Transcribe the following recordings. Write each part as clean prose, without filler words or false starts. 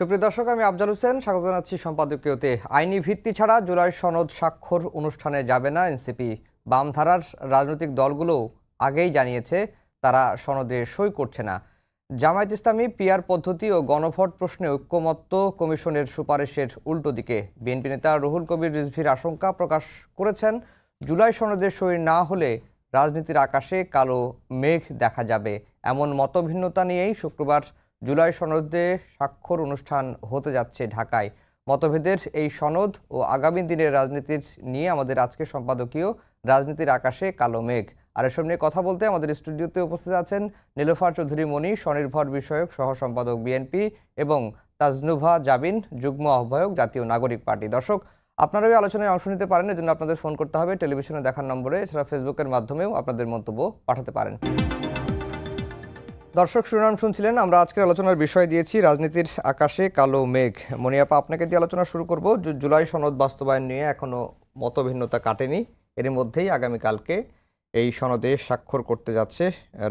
সুপ্রিয় দর্শক, আমি আফজাল হোসেন স্বাগত জানাচ্ছি সম্পাদকীয়তে। আইনি ভিত্তি ছাড়া জুলাই সনদ স্বাক্ষর অনুষ্ঠানে যাবে না এনসিপি। বামধারার রাজনৈতিক দলগুলো আগেই জানিয়েছে তারা সনদে সই করছে না। জামায়াত ইসলামী পিআর পদ্ধতি ও গণভোট প্রশ্নে ঐক্যমত্য কমিশনের সুপারিশের উল্টো দিকে। বিএনপি নেতা রুহুল কবির রিজভীর আশঙ্কা প্রকাশ করেছেন, জুলাই সনদে সই না হলে রাজনীতির আকাশে কালো মেঘ দেখা যাবে। এমন মতভিন্নতা নিয়েই শুক্রবার জুলাই সনদে স্বাক্ষর অনুষ্ঠান হতে যাচ্ছে ঢাকায়। মতভেদের এই সনদ ও আগামী দিনের রাজনীতির নিয়ে আমাদের আজকের সম্পাদকীয় রাজনীতির আকাশে কালো মেঘ। আর এসব নিয়ে কথা বলতে আমাদের স্টুডিওতে উপস্থিত আছেন নীলোফার চৌধুরী মনি, স্বনির্ভর বিষয়ক সহ সম্পাদক বিএনপি, এবং তাজনুভা জাবিন, যুগ্ম আহ্বায়ক জাতীয় নাগরিক পার্টি। দর্শক, আপনারাও আলোচনায় অংশ নিতে পারেন, এজন্য আপনাদের ফোন করতে হবে টেলিভিশনে দেখার নম্বরে। এছাড়া ফেসবুকের মাধ্যমেও আপনাদের মন্তব্য পাঠাতে পারেন। দর্শক, শিরোনাম শুনছিলেন। আমরা আজকের আলোচনার বিষয় দিয়েছি রাজনীতির আকাশে কালো মেঘ। মনিয়াপা, আপনাকে দিয়ে আলোচনা শুরু করব। জুলাই সনদ বাস্তবায়ন নিয়ে এখনো মতভিন্নতা কাটেনি। এর মধ্যেই আগামীকালকে এই সনদে স্বাক্ষর করতে যাচ্ছে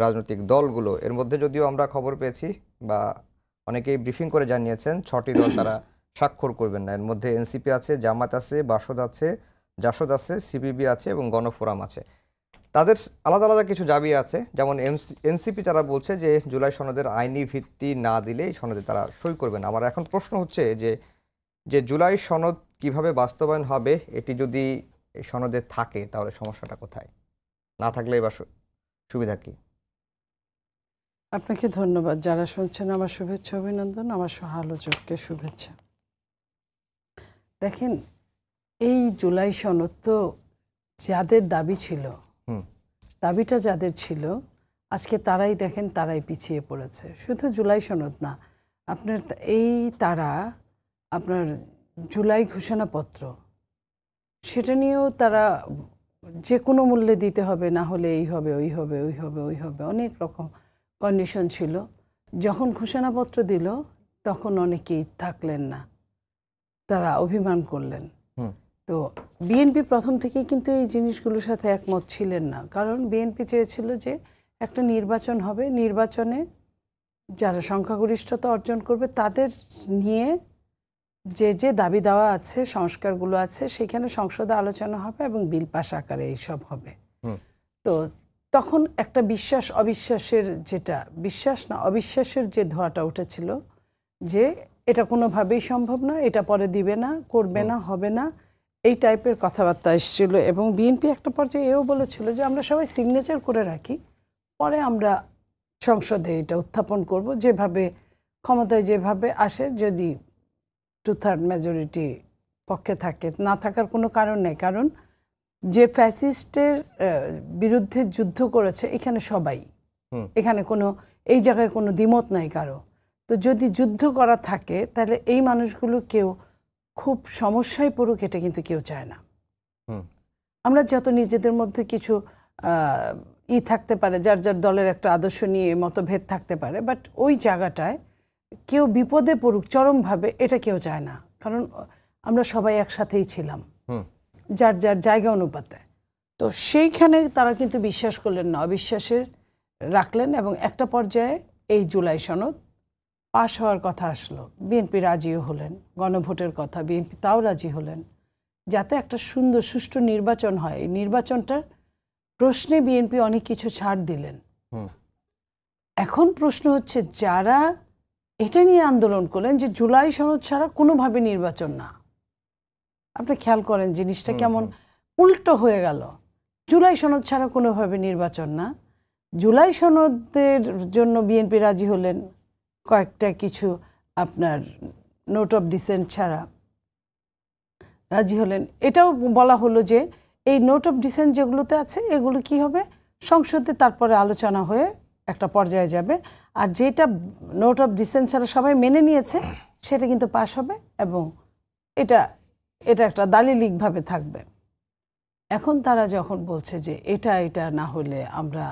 রাজনৈতিক দলগুলো। এর মধ্যে যদিও আমরা খবর পেয়েছি বা অনেকেই ব্রিফিং করে জানিয়েছেন 6টি দল তারা স্বাক্ষর করবেন না। এর মধ্যে এনসিপি আছে, জামাত আছে, জাসদ আছে, সিপিবি আছে এবং গণফোরাম আছে। তাদের আলাদা আলাদা কিছু দাবি আছে। যেমন এনসিপি তারা বলছে যে জুলাই সনদের আইনি ভিত্তি না দিলে এই সনদে তারা সই করবে না। আমার এখন প্রশ্ন হচ্ছে যে জুলাই সনদ কিভাবে বাস্তবায়ন হবে, এটি যদি সনদে থাকে তাহলে সমস্যাটা কোথায়? না থাকলে এবার সুবিধা কি? আপনাকে ধন্যবাদ। যারা শুনছেন আমার শুভেচ্ছা অভিনন্দন, আমার সহ আলোচককে শুভেচ্ছা। দেখেন, এই জুলাই সনদ তো যাদের দাবি ছিল, দাবিটা যাদের ছিল, আজকে তারাই দেখেন তারাই পিছিয়ে পড়েছে। শুধু জুলাই সনদ না, আপনার আপনার জুলাই ঘোষণাপত্র, সেটা নিয়েও তারা যে কোনো মূল্যে দিতে হবে, না হলে এই হবে, ওই হবে, ওই হবে, ওই হবে, অনেক রকম কন্ডিশন ছিল। যখন ঘোষণাপত্র দিল তখন অনেকেই থাকলেন না, তারা অভিমান করলেন। তো বিএনপি প্রথম থেকেই কিন্তু এই জিনিসগুলোর সাথে একমত ছিলেন না, কারণ বিএনপি চেয়েছিল যে একটা নির্বাচন হবে, নির্বাচনে যারা সংখ্যাগরিষ্ঠতা অর্জন করবে তাদের নিয়ে যে দাবি দেওয়া আছে, সংস্কারগুলো আছে, সেখানে সংসদে আলোচনা হবে এবং বিল পাস আকারে এইসব হবে। তো তখন একটা বিশ্বাস অবিশ্বাসের, অবিশ্বাসের যে ধোঁয়াটা উঠেছিল যে এটা কোনোভাবেই সম্ভব না, এটা পরে দিবে না, করবে না, হবে না, এই টাইপের কথাবার্তা এসেছিল। এবং বিএনপি একটা পর্যায়ে এও বলেছিল যে আমরা সবাই সিগনেচার করে রাখি, পরে আমরা সংসদে এটা উত্থাপন করব, যেভাবে ক্ষমতায় যেভাবে আসে, যদি 2/3 মেজরিটি পক্ষে থাকে। না থাকার কোনো কারণ নেই, কারণ যে ফ্যাসিস্টের বিরুদ্ধে যুদ্ধ করেছে এখানে সবাই, এখানে কোনো এই জায়গায় কোনো দ্বিমত নাই কারো। তো যদি যুদ্ধ করা থাকে তাহলে এই মানুষগুলো কেউ খুব সমস্যায় পড়ুক, এটা কিন্তু কেউ চায় না। আমরা যত নিজেদের মধ্যে কিছু থাকতে পারে, যার যার দলের একটা আদর্শ নিয়ে মতভেদ থাকতে পারে, বাট ওই জায়গাটায় কেউ বিপদে পড়ুক চরমভাবে, এটা কেউ চায় না, কারণ আমরা সবাই একসাথেই ছিলাম যার যার জায়গা অনুপাতে। তো সেইখানে তারা কিন্তু বিশ্বাস করলেন না, অবিশ্বাসের রাখলেন। এবং একটা পর্যায়ে এই জুলাই সনদ পাশ হওয়ার কথা আসলো, বিএনপি রাজিও হলেন, গণভোটের কথা বিএনপি তাও রাজি হলেন, যাতে একটা সুন্দর সুষ্ঠু নির্বাচন হয়। এই নির্বাচনটার প্রশ্নে বিএনপি অনেক কিছু ছাড় দিলেন। এখন প্রশ্ন হচ্ছে, যারা এটা নিয়ে আন্দোলন করলেন যে জুলাই সনদ ছাড়া কোনোভাবে নির্বাচন না, আপনি খেয়াল করেন জিনিসটা কেমন উল্টো হয়ে গেল। জুলাই সনদ ছাড়া কোনোভাবে নির্বাচন না, জুলাই সনদের জন্য বিএনপি রাজি হলেন, কয়েকটা কিছু আপনার নোট অফ ডিসেন্ট ছাড়া রাজি হলেন। এটাও বলা হলো যে এই নোট অফ ডিসেন্ট যেগুলোতে আছে এগুলো কি হবে, সংসদে তারপরে আলোচনা হয়ে একটা পর্যায়ে যাবে, আর যেটা নোট অফ ডিসেন্ট ছাড়া সবাই মেনে নিয়েছে সেটা কিন্তু পাশ হবে, এবং এটা একটা দালিলিকভাবে থাকবে। এখন তারা যখন বলছে যে এটা না হলে আমরা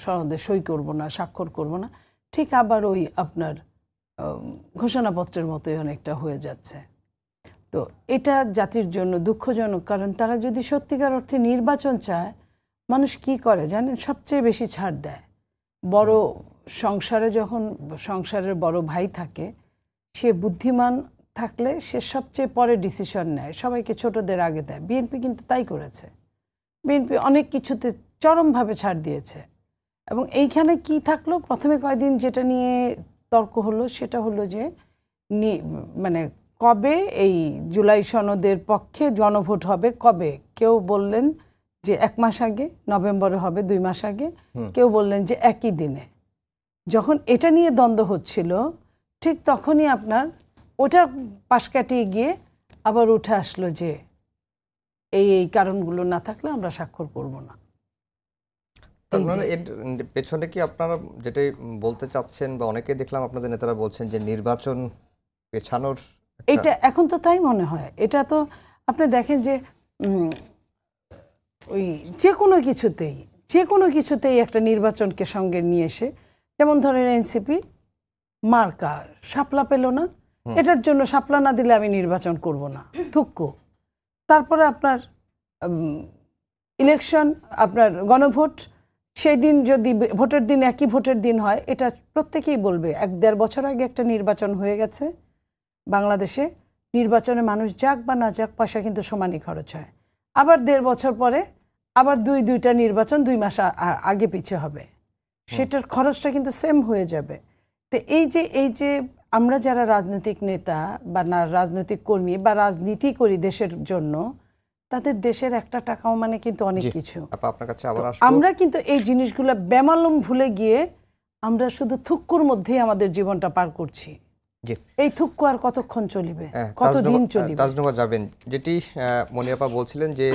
সনদে সই করব না, স্বাক্ষর করব না, ঠিক আবার ওই আপনার ঘোষণাপত্রের মতোই অনেকটা হয়ে যাচ্ছে। তো এটা জাতির জন্য দুঃখজনক, কারণ তারা যদি সত্যিকার অর্থে নির্বাচন চায়, মানুষ কি করে জানেন, সবচেয়ে বেশি ছাড় দেয়। বড় সংসারে যখন সংসারের বড় ভাই থাকে, সে বুদ্ধিমান থাকলে সে সবচেয়ে পরে ডিসিশন নেয়, সবাইকে ছোটদের আগে দেয়। বিএনপি কিন্তু তাই করেছে। বিএনপি অনেক কিছুতে চরমভাবে ছাড় দিয়েছে। এবং এইখানে কি থাকলো, প্রথমে কয়েকদিন যেটা নিয়ে তর্ক হলো সেটা হলো যে মানে কবে এই জুলাই সনদের পক্ষে জনভোট হবে, কবে। কেউ বললেন যে 1 মাস আগে, নভেম্বরে হবে 2 মাস আগে, কেউ বললেন যে একই দিনে। যখন এটা নিয়ে দ্বন্দ্ব হচ্ছিল ঠিক তখনই আপনার ওটা পাশ কাটিয়ে গিয়ে আবার উঠে আসলো যে এই কারণগুলো না থাকলে আমরা স্বাক্ষর করব না। তার মানে এর পেছনে কি আপনারা যেটাই বলতে চাচ্ছেন, বা অনেকে দেখলাম আপনাদের নেতারা বলছেন যে নির্বাচন পেছানোর, এটা এখন তো তাই মনে হয়। এটা তো আপনি দেখেন যে ওই যে কোনো কিছুতেই একটা নির্বাচনকে সঙ্গে নিয়ে এসে, যেমন ধরেন এনসিপি মার্কা শাপলা পেল না, এটার জন্য শাপলা না দিলে আমি নির্বাচন করব না, থুক্কু। তারপরে আপনার ইলেকশন, আপনার গণভোট, সেই দিন যদি ভোটের দিন একই ভোটের দিন হয়, এটা প্রত্যেকেই বলবে 1-1.5 বছর আগে একটা নির্বাচন হয়ে গেছে বাংলাদেশে। নির্বাচনে মানুষ যাক বা না যাক পয়সা কিন্তু সমানই খরচ হয়। আবার 1.5 বছর পরে আবার দুইটা নির্বাচন 2 মাস আগে পিছে হবে, সেটার খরচটা কিন্তু সেম হয়ে যাবে। তো এই যে আমরা যারা রাজনৈতিক নেতা বা রাজনৈতিক কর্মী বা রাজনীতি করি দেশের জন্য, তাদের দেশের একটা টাকাও মানে কিন্তু অনেক কিছু। আপনার কাছে আবার আমরা কিন্তু এই জিনিসগুলো বেমালুম ভুলে গিয়ে আমরা শুধু থুক্কুর মধ্যেই আমাদের জীবনটা পার করছি। এই থুক্কু আর কতক্ষণ চলিবে, কতদিন চলিবে? তাজনুমা যাবেন, যেটি মনিয়াপা বলছিলেন যে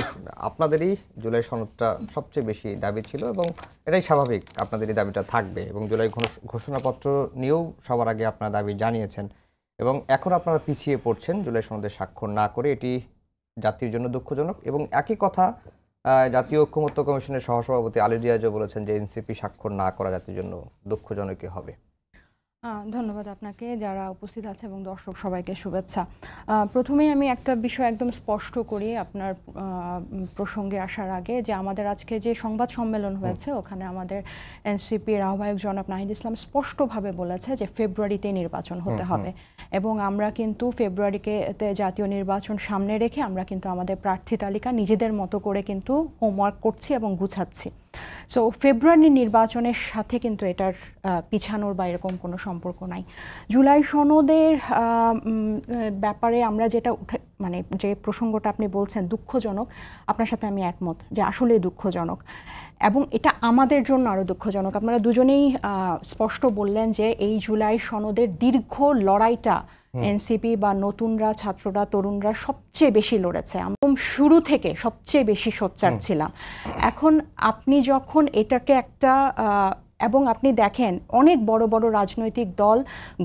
আপনাদেরই জুলাই সনদটা সবচেয়ে বেশি দাবি ছিল, এবং এটাই স্বাভাবিক, আপনাদেরই দাবিটা থাকবে, এবং জুলাই ঘোষণাপত্র নিয়েও সবার আগে আপনারা দাবি জানিয়েছেন, এবং এখন আপনারা পিছিয়ে পড়ছেন জুলাই সনদে স্বাক্ষর না করে। এটি জাতির জন্য দুঃখজনক। এবং একই কথা জাতীয় ঐক্যমত্য কমিশনের সহসভাপতি আলী রিয়াজও বলেছেন যে এনসিপি স্বাক্ষর না করা জাতির জন্য দুঃখজনকই হবে। ধন্যবাদ আপনাকে, যারা উপস্থিত আছে এবং দর্শক সবাইকে শুভেচ্ছা। প্রথমেই আমি একটা বিষয় একদম স্পষ্ট করি আপনার প্রসঙ্গে আসার আগে, যে আমাদের আজকে যে সংবাদ সম্মেলন হয়েছে ওখানে আমাদের এনসিপির আহ্বায়ক জনাব নাহিদ ইসলাম স্পষ্টভাবে বলেছে যে ফেব্রুয়ারিতে নির্বাচন হতে হবে, এবং আমরা কিন্তু ফেব্রুয়ারিতে জাতীয় নির্বাচন সামনে রেখে আমরা কিন্তু আমাদের প্রার্থী তালিকা নিজেদের মতো করে কিন্তু হোমওয়ার্ক করছি এবং গুছাচ্ছি। সো ফেব্রুয়ারি নির্বাচনের সাথে কিন্তু এটার পিছানোর বা এরকম কোনো সম্পর্ক নাই। জুলাই সনদের ব্যাপারে আমরা যেটা মানে যে প্রসঙ্গটা আপনি বলছেন দুঃখজনক, আপনার সাথে আমি একমত যে আসলেই দুঃখজনক, এবং এটা আমাদের জন্য আরও দুঃখজনক। আপনারা দুজনেই স্পষ্ট বললেন যে এই জুলাই সনদের দীর্ঘ লড়াইটা এনসিপি বা নতুনরা, ছাত্ররা, তরুণরা সবচেয়ে বেশি লড়েছে। একদম শুরু থেকে সবচেয়ে বেশি সোচ্চার ছিলাম। এখন আপনি যখন এটাকে একটা এবং আপনি দেখেন অনেক বড় বড় রাজনৈতিক দল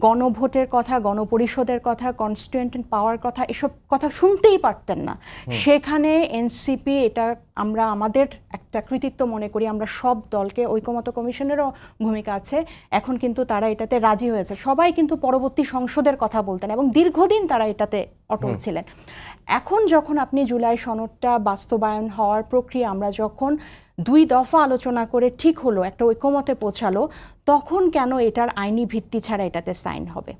গণভোটের কথা, গণপরিষদের কথা, কনস্টিটিউয়েন্ট পাওয়ার কথা, এসব কথা শুনতেই পারতেন না। সেখানে এনসিপি, এটা আমরা আমাদের একটা কৃতিত্ব মনে করি, আমরা সব দলকে, ঐকমত্য কমিশনেরও ভূমিকা আছে, এখন কিন্তু তারা এটাতে রাজি হয়েছে। সবাই কিন্তু পরবর্তী সংসদের কথা বলতেন এবং দীর্ঘদিন তারা এটাতে অটল ছিলেন। এখন যখন আপনি জুলাই সনদটা বাস্তবায়ন হওয়ার প্রক্রিয়া, আমরা যখন 2 দফা আলোচনা করে ঠিক হলো, একটা ঐকমতে পৌঁছালো, তখন কেন এটার আইনি ভিত্তি ছাড়া এটাতে সাইন হবে?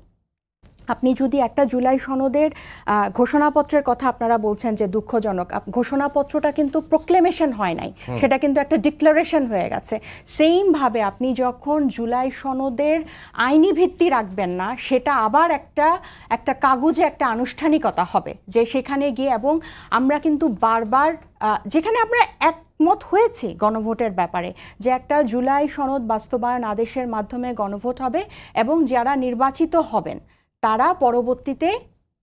আপনি যদি একটা জুলাই সনদের ঘোষণাপত্রের কথা আপনারা বলছেন যে দুঃখজনক, ঘোষণাপত্রটা কিন্তু প্রোক্লেমেশন হয় নাই, সেটা কিন্তু একটা ডিক্লারেশন হয়ে গেছে। সেইমভাবে আপনি যখন জুলাই সনদের আইনি ভিত্তি রাখবেন না, সেটা আবার একটা কাগজে একটা আনুষ্ঠানিকতা হবে, যে সেখানে গিয়ে, এবং আমরা কিন্তু বারবার যেখানে আমরা একমত হয়েছি গণভোটের ব্যাপারে, যে একটা জুলাই সনদ বাস্তবায়ন আদেশের মাধ্যমে গণভোট হবে, এবং যারা নির্বাচিত হবেন তারা পরবর্তীতে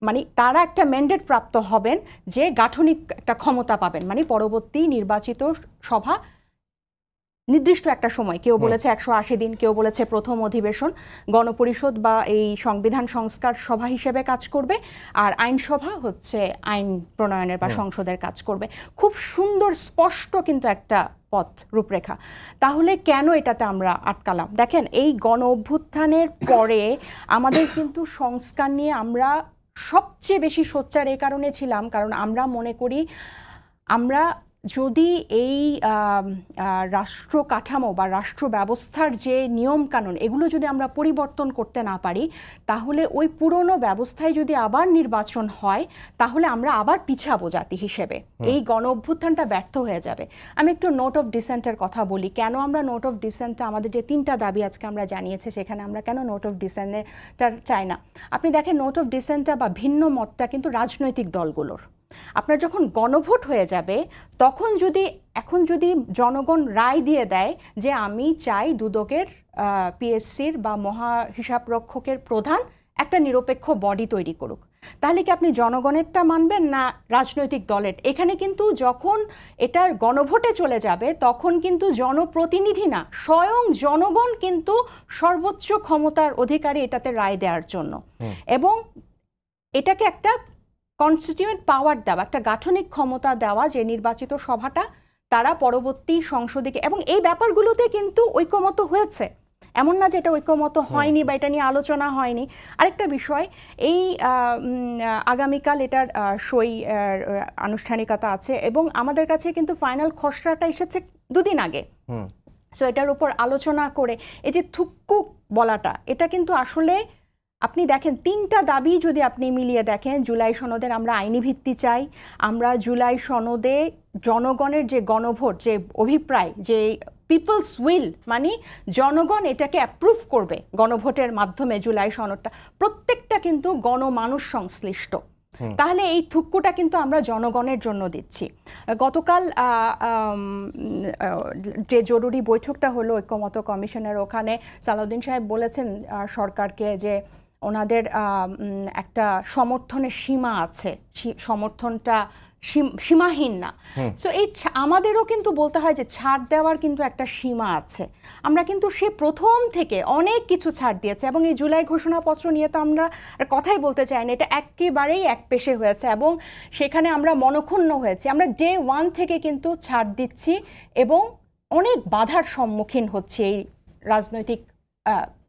মানে তারা একটা ম্যান্ডেট প্রাপ্ত হবেন, যে গাঠনিক একটা ক্ষমতা পাবেন, মানে পরবর্তী নির্বাচিত সভা নির্দিষ্ট একটা সময়, কেউ বলেছে 180 দিন, কেউ বলেছে প্রথম অধিবেশন, গণপরিষদ বা এই সংবিধান সংস্কার সভা হিসেবে কাজ করবে, আর আইনসভা হচ্ছে আইন প্রণয়নের বা সংসদের কাজ করবে। খুব সুন্দর স্পষ্ট কিন্তু একটা পথ রূপরেখা। তাহলে কেন এটাতে আমরা আটকালাম? দেখেন, এই গণ অভ্যুত্থানের পরে আমাদের কিন্তু সংস্কার নিয়ে আমরা সবচেয়ে বেশি সোচ্চার এই কারণে ছিলাম, কারণ আমরা মনে করি আমরা যদি এই রাষ্ট্র কাঠামো বা রাষ্ট্র ব্যবস্থার যে নিয়ম কানুন এগুলো যদি আমরা পরিবর্তন করতে না পারি, তাহলে ওই পুরনো ব্যবস্থায় যদি আবার নির্বাচন হয়, তাহলে আমরা আবার পিছাবো জাতি হিসেবে। এই গণ অভ্যুত্থানটা ব্যর্থ হয়ে যাবে। আমি একটু নোট অফ ডিসেন্টের কথা বলি। কেন আমরা নোট অফ ডিসেন্টটা, আমাদের যে 3টা দাবি আজকে আমরা জানিয়েছি, সেখানে আমরা কেন নোট অফ ডিসেন্টটা চাই না? আপনি দেখেন, নোট অফ ডিসেন্টটা বা ভিন্ন মতটা কিন্তু রাজনৈতিক দলগুলোর। আপনার যখন গণভোট হয়ে যাবে, তখন এখন যদি জনগণ রায় দিয়ে দেয় যে আমি চাই দুদকের পিএসসির বা মহা হিসাবরক্ষকের প্রধান একটা নিরপেক্ষ বডি তৈরি করুক, তাহলে কি আপনি জনগণেরটা মানবেন না রাজনৈতিক দলের? এখানে কিন্তু যখন এটার গণভোটে চলে যাবে, তখন কিন্তু জনপ্রতিনিধি না, স্বয়ং জনগণ কিন্তু সর্বোচ্চ ক্ষমতার অধিকারী এটাতে রায় দেওয়ার জন্য। এবং এটাকে একটা কনস্টিটিউয়েন্ট পাওয়ার দেওয়া, একটা গাঠনিক ক্ষমতা দেওয়া, যে নির্বাচিত সভাটা তারা পরবর্তী সংসদে, এবং এই ব্যাপারগুলোতে কিন্তু ঐকমত্য হয়েছে, এমন না যে এটা ঐকমত্য হয়নি বা এটা নিয়ে আলোচনা হয়নি। আরেকটা বিষয়, এই আগামীকাল এটার সই আনুষ্ঠানিকতা আছে এবং আমাদের কাছে কিন্তু ফাইনাল খসড়াটা এসেছে 2 দিন আগে। সো এটার উপর আলোচনা করে এই যে থুক্কু বলাটা, এটা কিন্তু আসলে আপনি দেখেন 3টা দাবি যদি আপনি মিলিয়ে দেখেন, জুলাই সনদের আমরা আইনি ভিত্তি চাই, আমরা জুলাই সনদে জনগণের যে গণভোট, যে অভিপ্রায়, যে পিপলস উইল, মানে জনগণ এটাকে অ্যাপ্রুভ করবে গণভোটের মাধ্যমে জুলাই সনদটা, প্রত্যেকটা কিন্তু গণমানুষ সংশ্লিষ্ট। তাহলে এই থুক্কুটা কিন্তু আমরা জনগণের জন্য দিচ্ছি। গতকাল যে জরুরি বৈঠকটা হলো ঐক্যমত্য কমিশনের, ওখানে সালাউদ্দিন সাহেব বলেছেন সরকারকে যে ওনাদের একটা সমর্থনের সীমা আছে, সমর্থনটা সীমাহীন না। সো এই আমাদেরও কিন্তু বলতে হয় যে ছাড় দেওয়ার কিন্তু একটা সীমা আছে। আমরা কিন্তু সে প্রথম থেকে অনেক কিছু ছাড় দিয়েছে, এবং এই জুলাই ঘোষণাপত্র নিয়ে তো আমরা কথাই বলতে চাই না, এটা একেবারেই একপেশে হয়েছে এবং সেখানে আমরা মনক্ষুণ্ণ হয়েছি। আমরা ডে 1 থেকে কিন্তু ছাড় দিচ্ছি এবং অনেক বাধার সম্মুখীন হচ্ছে এই রাজনৈতিক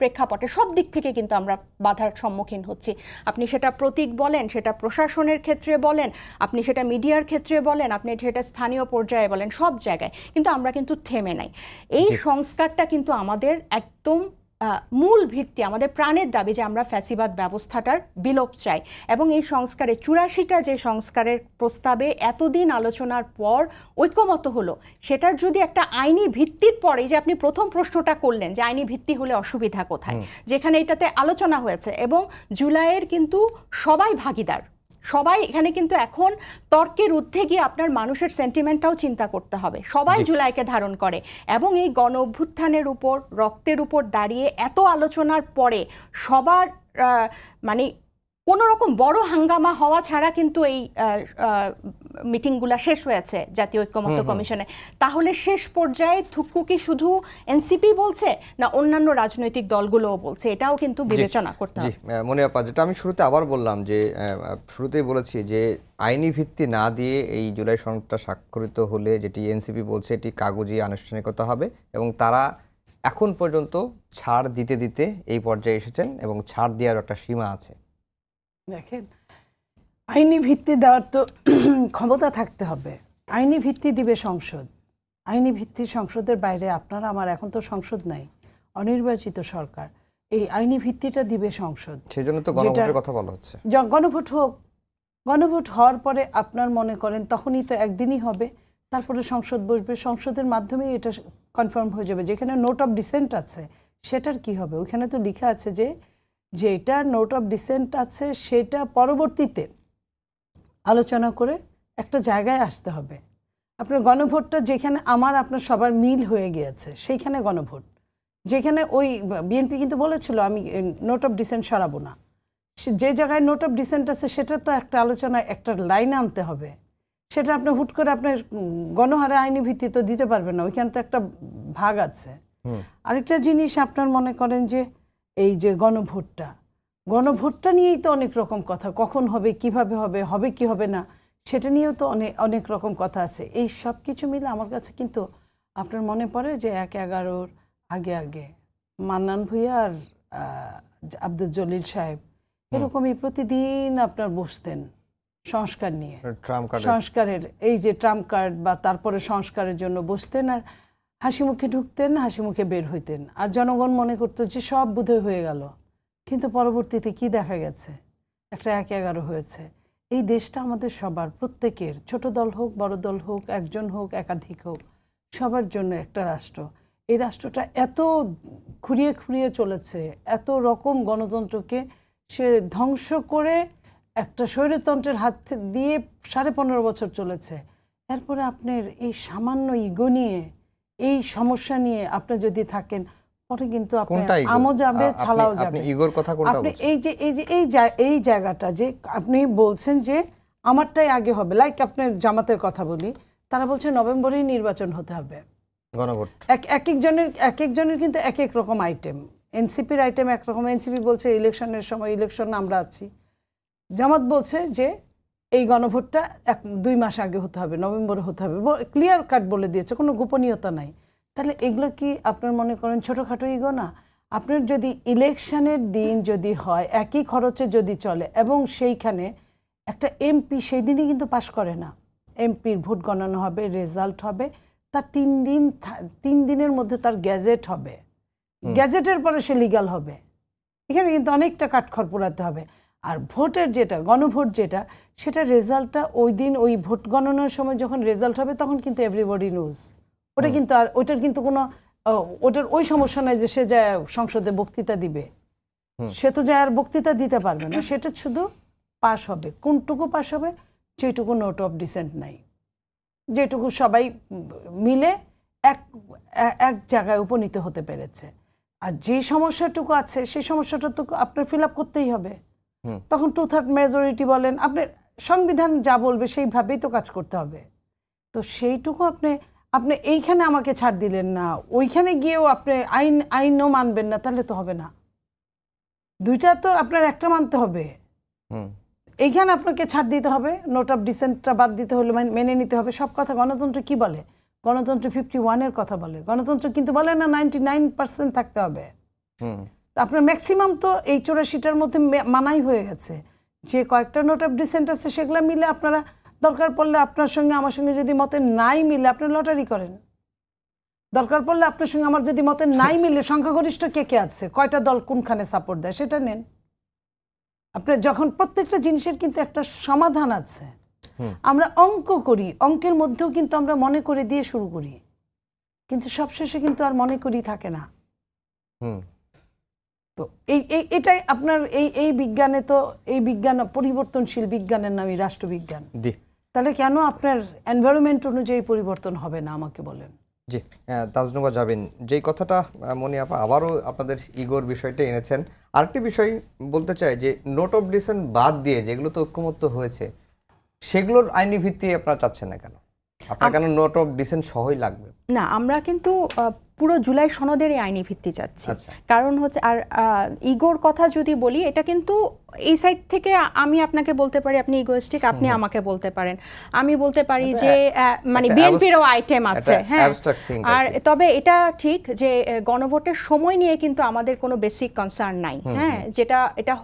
প্রেক্ষাপটে, সব দিক থেকে কিন্তু আমরা বাধার সম্মুখীন হচ্ছি। আপনি সেটা প্রতীক বলেন, সেটা প্রশাসনের ক্ষেত্রে বলেন, আপনি সেটা মিডিয়ার ক্ষেত্রে বলেন, আপনি সেটা স্থানীয় পর্যায়ে বলেন, সব জায়গায় কিন্তু আমরা কিন্তু থেমে নাই। এই সংস্কারটা কিন্তু আমাদের একদম মূল ভিত্তি, আমাদের প্রাণের দাবি যে আমরা ফ্যাসিবাদ ব্যবস্থাটার বিলোপ চাই। এবং এই সংস্কারে 84টা যে সংস্কারের প্রস্তাবে এতদিন আলোচনার পর ঐক্যমত হলো, সেটার যদি একটা আইনি ভিত্তির পরে, যে আপনি প্রথম প্রশ্নটা করলেন যে আইনি ভিত্তি হলে অসুবিধা কোথায়, যেখানে এটাতে আলোচনা হয়েছে এবং জুলাইয়ের কিন্তু সবাই ভাগিদার, সবাই এখানে কিন্তু এখন তর্কের ঊর্ধ্বে গিয়ে আপনার মানুষের সেন্টিমেন্টটাও চিন্তা করতে হবে। সবাই জুলাইকে ধারণ করে এবং এই গণ অভ্যুত্থানের উপর, রক্তের উপর দাঁড়িয়ে এত আলোচনার পরে সবার মানে কোনো রকম বড় হাঙ্গামা হওয়া ছাড়া কিন্তু এই মিটিংগুলা শেষ হয়েছে জাতীয় ঐক্যমত্য কমিশনে। তাহলে শেষ পর্যায়ে থুক্কু কি শুধু এনসিপি বলছে, না অন্যান্য রাজনৈতিক দলগুলোও বলছে? এটাও কিন্তু বিবেচনা করতে হবে। মনিয়া আপা, যেটা আমি শুরুতে আবার বললাম, যে শুরুতেই বলেছি যে আইনি ভিত্তি না দিয়ে এই জুলাই সনদটা স্বাক্ষরিত হলে, যেটি এনসিপি বলছে, এটি কাগজে আনুষ্ঠানিকতা হবে এবং তারা এখন পর্যন্ত ছাড় দিতে দিতে এই পর্যায়ে এসেছেন এবং ছাড় দেওয়ার একটা সীমা আছে। দেখেন, আইনি ভিত্তি দেওয়ার তো ক্ষমতা থাকতে হবে। আইনি ভিত্তি দিবে সংসদ। আইনি ভিত্তি সংসদের বাইরে আপনার আমার এখন তো সংসদ নাই, অনির্বাচিত সরকার। এই আইনি ভিত্তিটা দিবে সংসদ। সেই জন্য তো গণভোটের কথা বলা হচ্ছে। গণভোট হোক, গণভোট হওয়ার পরে আপনার মনে করেন তখনই তো একদিনই হবে, তারপরে সংসদ বসবে, সংসদের মাধ্যমেই এটা কনফার্ম হয়ে যাবে। যেখানে নোট অফ ডিসেন্ট আছে সেটার কি হবে? ওইখানে তো লেখা আছে যে যেটা নোট অফ ডিসেন্ট আছে সেটা পরবর্তীতে আলোচনা করে একটা জায়গায় আসতে হবে। আপনার গণভোটটা যেখানে আমার আপনার সবার মিল হয়ে গিয়েছে সেইখানে গণভোট, যেখানে ওই বিএনপি কিন্তু বলেছিল আমি নোট অফ ডিসেন্ট সরাবো না, যে জায়গায় নোট অফ ডিসেন্ট আছে সেটা তো একটা আলোচনায় একটা লাইন আনতে হবে। সেটা আপনি হুট করে আপনার গণহারে আইনি ভিত্তি তো দিতে পারবেন না, ওইখানে তো একটা ভাগ আছে। আরেকটা জিনিস আপনার মনে করেন যে এই যে গণভোটটা নিয়েই তো অনেক রকম কথা, কখন হবে, কিভাবে হবে, হবে কি হবে না, সেটা নিয়েও তো অনেক রকম কথা আছে। এই সব কিছু মিলে আমার কাছে কিন্তু আপনার মনে পড়ে যে 1/11 আগে মান্নান ভূঁইয়া আর আব্দুল জলিল সাহেব এরকমই প্রতিদিন আপনার বসতেন সংস্কার নিয়ে, ট্রাম্প কার্ড, সংস্কারের এই যে ট্রাম্প কার্ড বা তারপরে সংস্কারের জন্য বসতেন আর হাসি মুখে ঢুকতেন, হাসি মুখে বের হইতেন, আর জনগণ মনে করতো যে সব বোধহয় হয়ে গেল। কিন্তু পরবর্তীতে কি দেখা গেছে, একটা 1-11 হয়েছে। এই দেশটা আমাদের সবার, প্রত্যেকের, ছোট দল হোক বড় দল হোক, একজন হোক একাধিক হোক, সবার জন্য একটা রাষ্ট্র। এই রাষ্ট্রটা এত খুঁড়িয়ে খুঁড়িয়ে চলেছে, এত রকম গণতন্ত্রকে সে ধ্বংস করে একটা স্বৈরতন্ত্রের হাত দিয়ে 15.5 বছর চলেছে। এরপরে আপনার এই সামান্য ইগো নিয়ে, এই সমস্যা নিয়ে আপনি যদি থাকেন, পরে কিন্তু আপনার আমও যাবে, ছালাও যাবে। আপনি ইগোর কথা কোনটা আপনি বলছেন? এই জায়গাটা যে আপনি বলছেন যে আমারটাই আগে হবে, লাইক আপনার জামাতের কথা বলি, তারা বলছে নভেম্বরেই নির্বাচন হতে হবে, গণভোট। এক একজনের কিন্তু এক এক রকম আইটেম। এনসিপির আইটেম একরকম, এনসিপি বলছে ইলেকশনের সময়, ইলেকশন আমরা আছি। জামাত বলছে যে এই গণভোটটা 1-2 মাস আগে হতে হবে, নভেম্বরে হতে হবে, ক্লিয়ার কাট বলে দিয়েছে, কোনো গোপনীয়তা নাই। তাহলে এগুলো কি আপনার মনে করেন ছোটোখাটো ইগো না? আপনার যদি ইলেকশনের দিন যদি হয়, একই খরচে যদি চলে, এবং সেইখানে একটা এমপি সেই দিনই কিন্তু পাশ করে না, এমপির ভোট গণনা হবে, রেজাল্ট হবে, তার 3 দিনের মধ্যে তার গ্যাজেট হবে, গ্যাজেটের পরে সে লিগাল হবে। এখানে কিন্তু অনেকটা কাঠখড় পোড়াতে হবে। আর ভোটের যেটা গণভোট যেটা, সেটা রেজাল্টটা ওই দিন ওই ভোট গণনার সময় যখন রেজাল্ট হবে তখন কিন্তু এভরিবডি নোজ। ওটা কিন্তু আর ওইটার কিন্তু কোনো ওটার ওই সমস্যা নাই যে সে যায় সংসদে বক্তৃতা দিবে, সে তো যায় আর বক্তৃতা দিতে পারবে না। সেটা শুধু পাস হবে। কোনটুকু পাস হবে? যেটুকু নোট অফ ডিসেন্ট নাই, যেটুকু সবাই মিলে এক জায়গায় উপনীত হতে পেরেছে। আর যে সমস্যাটুকু আছে সেই সমস্যাটা তো আপনার ফিল আপ করতেই হবে। তখন 2/3 মেজরিটি বলেন, আপনার সংবিধান যা বলবে সেইভাবেই তো কাজ করতে হবে। তো সেইটুকু আপনি এইখানে আমাকে ছাড় দিলেন না, ওইখানে গিয়েও আপনি আইনও মানবেন না, তাহলে তো হবে না। দুইটা তো আপনার একটা মানতে হবে। এইখানে আপনাকে ছাড় দিতে হবে, নোট অফ ডিসেন্টটা বাদ দিতে হলে মেনে নিতে হবে সব কথা। গণতন্ত্র কি বলে? গণতন্ত্র 51-এর কথা বলে। গণতন্ত্র কিন্তু বলে না 99% থাকতে হবে। আপনার ম্যাক্সিমাম তো এই 84টার মধ্যে মানাই হয়ে গেছে। যে কয়েকটা নোট অফ ডিসেন্ট আছে সেগুলো মিলে আপনারা দরকার পড়লে আপনার সঙ্গে আমার সঙ্গে যদি মতে নাই মিলে আপনি লটারি করেন। দরকার পড়লে আপনার সঙ্গে আমার যদি মতে নাই মিলে সংখ্যাগরিষ্ঠ কে কে আছে, কয়টা দল কোনখানে সাপোর্ট দেয় সেটা নেন। আপনার যখন প্রত্যেকটা জিনিসের কিন্তু একটা সমাধান আছে। আমরা অঙ্ক করি, অঙ্কের মধ্যেও কিন্তু আমরা মনে করে দিয়ে শুরু করি, কিন্তু সবশেষে কিন্তু আর মনে করি থাকে না। তো এটাই আপনার এই বিজ্ঞানে, তো এই বিজ্ঞান পরিবর্তনশীল বিজ্ঞানের নামই রাষ্ট্রবিজ্ঞান। তাহলে কেন আপনার এনভায়রনমেন্ট অনুযায়ী পরিবর্তন হবে না আমাকে বলেন? জি, তাজনুবা জাবিন, যেই কথাটা মনি আপা আবারও আপনাদের ইগোর বিষয়টা এনেছেন, আরেকটি বিষয় বলতে চাই যে নোট অফ ডিসেন্ট বাদ দিয়ে যেগুলো তো ঐক্যমত্য হয়েছে সেগুলোর আইনি ভিত্তি আপনারা চাচ্ছেন না কেন? আপনার কেন নোট অফ ডিসেন্ট সহই লাগবে? না, আমরা কিন্তু পুরো জুলাই সনদেরই আইনি ভিত্তি চাচ্ছি। কারণ হচ্ছে, আর ইগোর কথা যদি বলি, এটা কিন্তু এই সাইড থেকে আমি আপনাকে বলতে পারি আপনি ইগোইস্টিক, আপনি আমাকে বলতে পারেন, আমি বলতে পারি যে মানে বিএনপিরও আইটেম আছে। হ্যাঁ, আর তবে এটা ঠিক যে গণভোটের সময় নিয়ে কিন্তু আমাদের কোনো বেসিক কনসার্ন নাই। হ্যাঁ, এটা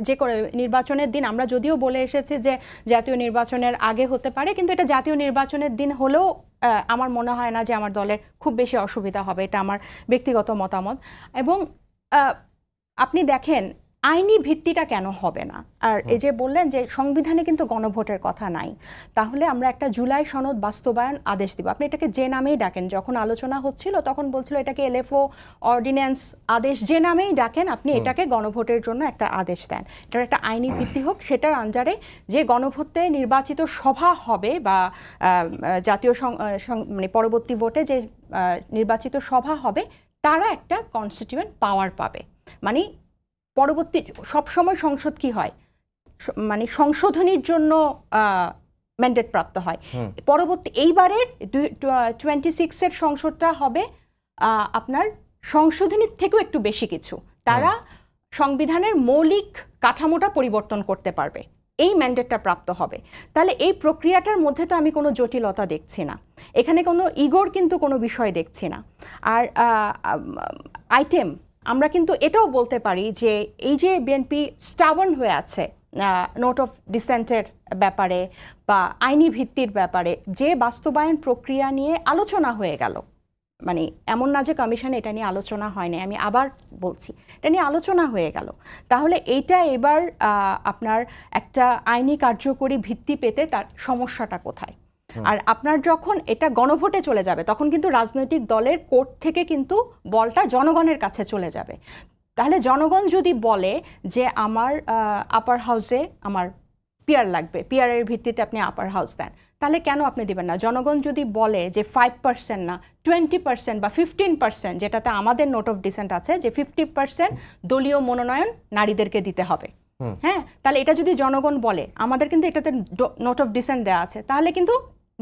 যে করে নির্বাচনের দিন আমরা যদিও বলে এসেছি যে জাতীয় নির্বাচনের আগে হতে পারে, কিন্তু এটা জাতীয় নির্বাচনের দিন হলেও আমার মনে হয় না যে আমার দলের খুব বেশি অসুবিধা হবে। এটা আমার ব্যক্তিগত মতামত। এবং আপনি দেখেন আইনি ভিত্তিটা কেন হবে না। আর এই যে বললেন যে সংবিধানে কিন্তু গণভোটের কথা নাই, তাহলে আমরা একটা জুলাই সনদ বাস্তবায়ন আদেশ দিব। আপনি এটাকে যে নামেই ডাকেন, যখন আলোচনা হচ্ছিল তখন বলছিল এটাকে এলএফও অর্ডিন্যান্স আদেশ, যে নামেই ডাকেন আপনি এটাকে গণভোটের জন্য একটা আদেশ দেন। এটার একটা আইনি ভিত্তি হোক, সেটার আন্ডারে যে গণভোটে নির্বাচিত সভা হবে বা জাতীয় মানে পরবর্তী ভোটে যে নির্বাচিত সভা হবে তারা একটা কনস্টিটিউয়েন্ট পাওয়ার পাবে। মানে পরবর্তী সবসময় সংসদ কি হয়, মানে সংশোধনীর জন্য ম্যান্ডেট প্রাপ্ত হয়। পরবর্তী এইবারের 26-এর সংসদটা হবে আপনার সংশোধনীর থেকেও একটু বেশি কিছু। তারা সংবিধানের মৌলিক কাঠামোটা পরিবর্তন করতে পারবে, এই ম্যান্ডেটটা প্রাপ্ত হবে। তাহলে এই প্রক্রিয়াটার মধ্যে তো আমি কোনো জটিলতা দেখছি না, এখানে কোনো ইগোর কিন্তু কোনো বিষয় দেখছি না। আর আমরা কিন্তু এটাও বলতে পারি যে এই যে বিএনপি স্টাবন হয়ে আছে, নোট অফ ডিসেন্টের ব্যাপারে বা আইনি ভিত্তির ব্যাপারে যে বাস্তবায়ন প্রক্রিয়া নিয়ে আলোচনা হয়ে গেল, মানে এমন না যে কমিশনে এটা নিয়ে আলোচনা হয়নি, আমি আবার বলছি এটা নিয়ে আলোচনা হয়ে গেল, তাহলে এইটা এবার আপনার একটা আইনি কার্যকরী ভিত্তি পেতে তার সমস্যাটা কোথায়? আর আপনার যখন এটা গণভোটে চলে যাবে তখন কিন্তু রাজনৈতিক দলের কোর্ট থেকে কিন্তু বলটা জনগণের কাছে চলে যাবে। তাহলে জনগণ যদি বলে যে আমার আপার হাউসে আমার পিয়ার লাগবে, পিয়ারের ভিত্তিতে আপনি আপার হাউস দেন, তাহলে কেন আপনি দিবেন না? জনগণ যদি বলে যে 5% না 20% বা 15%, যেটাতে আমাদের নোট অফ ডিসেন্ট আছে যে 50% দলীয় মনোনয়ন নারীদেরকে দিতে হবে, হ্যাঁ, তাহলে এটা যদি জনগণ বলে, আমাদের কিন্তু এটাতে নোট অফ ডিসেন্ট দেওয়া আছে, তাহলে কিন্তু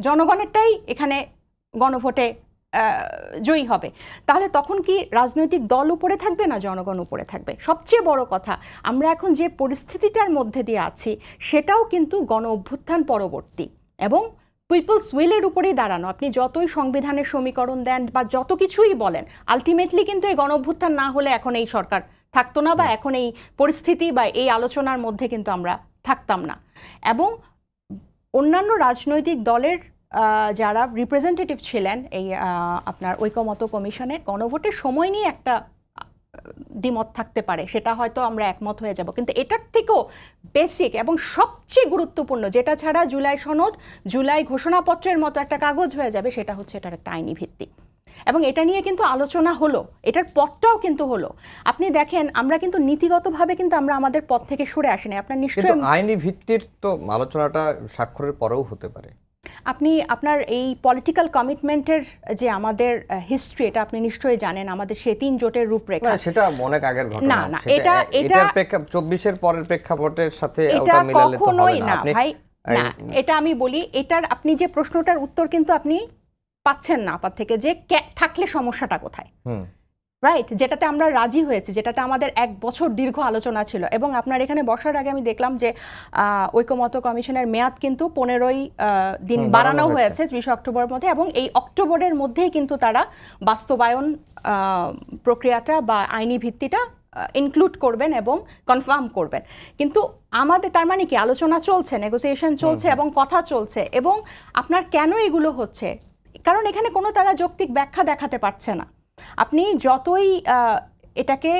জনগণেরটাই এখানে গণভোটে জয়ী হবে। তাহলে তখন কি রাজনৈতিক দল উপরে থাকবে না জনগণ উপরে থাকবে? সবচেয়ে বড় কথা, আমরা এখন যে পরিস্থিতিটার মধ্যে দিয়ে আছি সেটাও কিন্তু গণ অভ্যুত্থান পরবর্তী এবং পিপলস উইলের উপরেই দাঁড়ানো। আপনি যতই সংবিধানের সমীকরণ দেন বা যত কিছুই বলেন, আলটিমেটলি কিন্তু এই গণ অভ্যুত্থান না হলে এখন এই সরকার থাকতো না, বা এখন এই পরিস্থিতি বা এই আলোচনার মধ্যে কিন্তু আমরা থাকতাম না। এবং অন্যান্য রাজনৈতিক দলের যারা রিপ্রেজেন্টেটিভ ছিলেন এই আপনার ঐকমত্য কমিশনের, গণভোটের সময় নিয়ে একটা দ্বিমত থাকতে পারে, সেটা হয়তো আমরা একমত হয়ে যাব, কিন্তু এটার থেকেও বেসিক এবং সবচেয়ে গুরুত্বপূর্ণ, যেটা ছাড়া জুলাই সনদ, জুলাই ঘোষণাপত্রের মতো একটা কাগজ হয়ে যাবে, সেটা হচ্ছে এটার একটা আইনি ভিত্তি। এবং এটা নিয়ে কিন্তু আলোচনা হলো, এটার পথটাও কিন্তু হলো। আপনি দেখেন আমরা কিন্তু নীতিগতভাবে কিন্তু আমরা আমাদের পথ থেকে সরে আসিনি। আপনার নিশ্চয়ই আইনি ভিত্তির তো আলোচনাটা স্বাক্ষরের পরেও হতে পারে। আপনি আপনার এই পলিটিক্যাল কমিটমেন্টের যে আমাদের হিস্ট্রি, এটা আপনি নিশ্চয়ই জানেন, আমাদের সে 3 জোটের রূপরেখা, সেটা অনেক আগের ঘটনা। না এটা 24-এর পরের প্রেক্ষাপটের সাথে এটা কখনোই না ভাই, না এটা আমি বলি, এটার আপনি যে প্রশ্নটার উত্তর কিন্তু আপনি পাচ্ছেন না আপাত থেকে, যে থাকলে সমস্যাটা কোথায়, রাইট? যেটাতে আমরা রাজি হয়েছি, যেটাতে আমাদের 1 বছর দীর্ঘ আলোচনা ছিল। এবং আপনার এখানে বসার আগে আমি দেখলাম যে ঐকমত্য কমিশনের মেয়াদ কিন্তু 15 দিন বাড়ানো হয়েছে 30 অক্টোবরের মধ্যে, এবং এই অক্টোবরের মধ্যেই কিন্তু তারা বাস্তবায়ন প্রক্রিয়াটা বা আইনি ভিত্তিটা ইনক্লুড করবেন এবং কনফার্ম করবেন। কিন্তু আমাদের তার মানে কি, আলোচনা চলছে, নেগোসিয়েশন চলছে এবং কথা চলছে। এবং আপনার কেন এগুলো হচ্ছে? কারণ এখানে কোনো তারা যৌক্তিক ব্যাখ্যা দেখাতে পারছে না। আপনি যতই এটাকে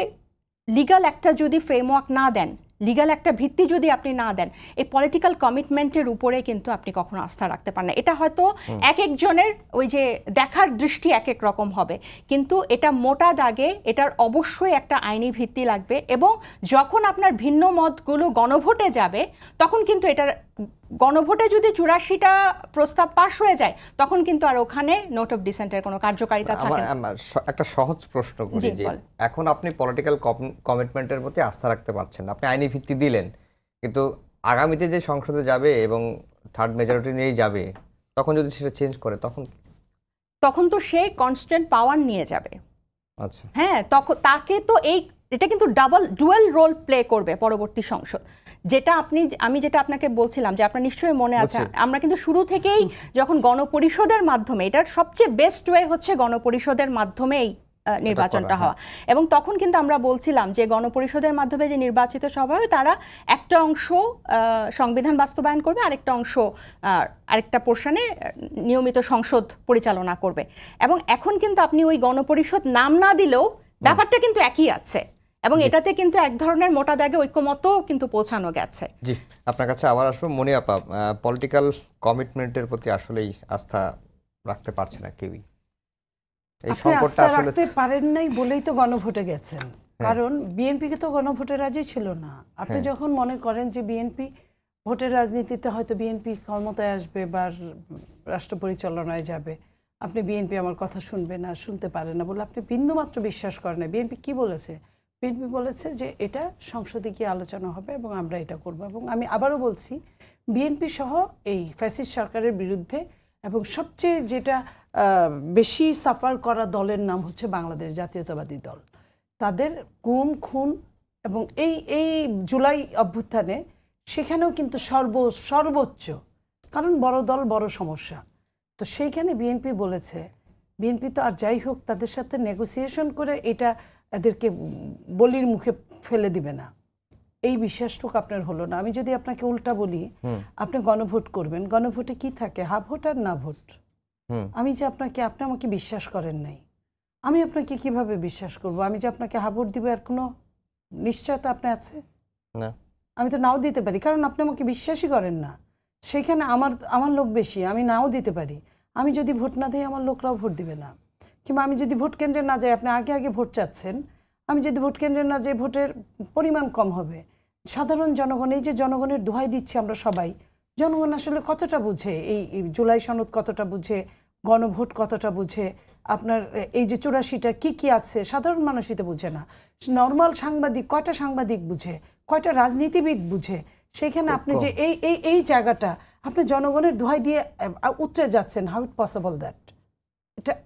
লিগ্যাল একটা যদি ফ্রেমওয়ার্ক না দেন, লিগ্যাল একটা ভিত্তি যদি আপনি না দেন, এই পলিটিক্যাল কমিটমেন্টের উপরে কিন্তু আপনি কখনো আস্থা রাখতে পারেন না। এটা হয়তো এক একজনের ওই যে দেখার দৃষ্টি এক এক রকম হবে, কিন্তু এটা মোটা দাগে এটার অবশ্যই একটা আইনি ভিত্তি লাগবে। এবং যখন আপনার ভিন্ন মতগুলো গণভোটে যাবে, তখন কিন্তু এটার গণভোটে যদি 84টা প্রস্তাব পাশ হয়ে যায়, তখন কিন্তু আর ওখানে নোট অফ ডিসেন্টের কোনো কার্যকারিতা থাকে না। একটা সহজ প্রশ্ন করি, যে এখন আপনি পলিটিক্যাল কমিটমেন্টের প্রতি আস্থা রাখতে পারছেন, আপনি আইনি ভিত্তি দিলেন, কিন্তু আগামীতে যে সংসদে যাবে এবং থার্ড মেজরিটি নিয়েই যাবে, তখন যদি সেটা চেঞ্জ করে, তখন তো সে কনস্ট্যান্ট পাওয়ার নিয়ে যাবে। আচ্ছা, হ্যাঁ, তখন তাকে তো এটা কিন্তু ডুয়াল রোল প্লে করবে পরবর্তী সংসদ। যেটা আমি যেটা আপনাকে বলছিলাম, যে আপনার নিশ্চয়ই মনে আছে, আমরা কিন্তু শুরু থেকেই যখন গণপরিষদের মাধ্যমে, এটার সবচেয়ে বেস্ট ওয়ে হচ্ছে গণপরিষদের মাধ্যমেই নির্বাচনটা হওয়া, এবং তখন কিন্তু আমরা বলছিলাম যে গণপরিষদের মাধ্যমে যে নির্বাচিত সভা হবে, তারা একটা অংশ সংবিধান বাস্তবায়ন করবে, আরেকটা অংশ আরেকটা পোর্শনে নিয়মিত সংসদ পরিচালনা করবে। এবং এখন কিন্তু আপনি ওই গণপরিষদ নাম না দিলেও ব্যাপারটা কিন্তু একই আছে, এবং এটাতে কিন্তু এক ধরনের মোটা দাগে ঐক্যমত কিন্তু পৌঁছানো গেছে। জি, আপনার কাছে আবার আসবো। মনি আপা, পলিটিক্যাল কমিটমেন্টের প্রতি আসলেই আস্থা রাখতে পারছে না কেউই। এই সংকটটা আসলে রাখতে পারেন নাই বলেই তো গণভোটে গেছেন। কারণ বিএনপিকে তো গণভোটে রাজি ছিল না। আপনি যখন মনে করেন যে বিএনপি ভোটের রাজনীতিতে হয়তো বিএনপি ক্ষমতায় আসবে বা রাষ্ট্র পরিচালনায় যাবে, আপনি বিএনপি আমার কথা শুনবে না, শুনতে পারে না বলে আপনি বিন্দুমাত্র বিশ্বাস করেন না। বিএনপি কি বলেছে? বিএনপি বলেছে যে এটা সংসদে গিয়ে আলোচনা হবে এবং আমরা এটা করব। এবং আমি আবারও বলছি, বিএনপি সহ এই ফ্যাসিস্ট সরকারের বিরুদ্ধে এবং সবচেয়ে যেটা বেশি সাফার করা দলের নাম হচ্ছে বাংলাদেশ জাতীয়তাবাদী দল। তাদের গুম খুন এবং এই জুলাই অভ্যুত্থানে সেখানেও কিন্তু সর্বোচ্চ, কারণ বড় দল বড় সমস্যা। তো সেইখানে বিএনপি বলেছে, বিএনপি তো আর যাই হোক তাদের সাথে নেগোসিয়েশন করে এটা এদেরকে বলির মুখে ফেলে দিবে না। এই বিশ্বাসটুকু আপনার হলো না। আমি যদি আপনাকে উল্টা বলি, আপনি গণভোট করবেন, গণভোটে কি থাকে? হা ভোট আর না ভোট। আমি যে আপনি আমাকে বিশ্বাস করেন নাই, আমি আপনাকে কিভাবে বিশ্বাস করব? আমি যে আপনাকে হা ভোট দিব এর কোনো নিশ্চয়তা আপনি আছে? না। আমি তো নাও দিতে পারি, কারণ আপনি আমাকে বিশ্বাসই করেন না। সেখানে আমার লোক বেশি, আমি নাও দিতে পারি। আমি যদি ভোট না দিই আমার লোকরাও ভোট দিবে না। কিংবা আমি যদি ভোট কেন্দ্রে না যাই, আপনি আগে আগে ভোট চাচ্ছেন, আমি যদি ভোট কেন্দ্রে না যাই ভোটের পরিমাণ কম হবে। সাধারণ জনগণ, এই যে জনগণের দোহাই দিচ্ছি আমরা সবাই, জনগণ আসলে কতটা বুঝে এই জুলাই সনদ, কতটা বুঝে গণভোট, কতটা বুঝে আপনার এই যে 84টা কি আছে, সাধারণ মানুষই তো বুঝে না। নর্মাল সাংবাদিক, কয়টা সাংবাদিক বুঝে, কয়টা রাজনীতিবিদ বুঝে? সেখানে আপনি যে এই জায়গাটা আপনি জনগণের দোহাই দিয়ে উতরে যাচ্ছেন, হাউ ইট পসিবল দ্যাট?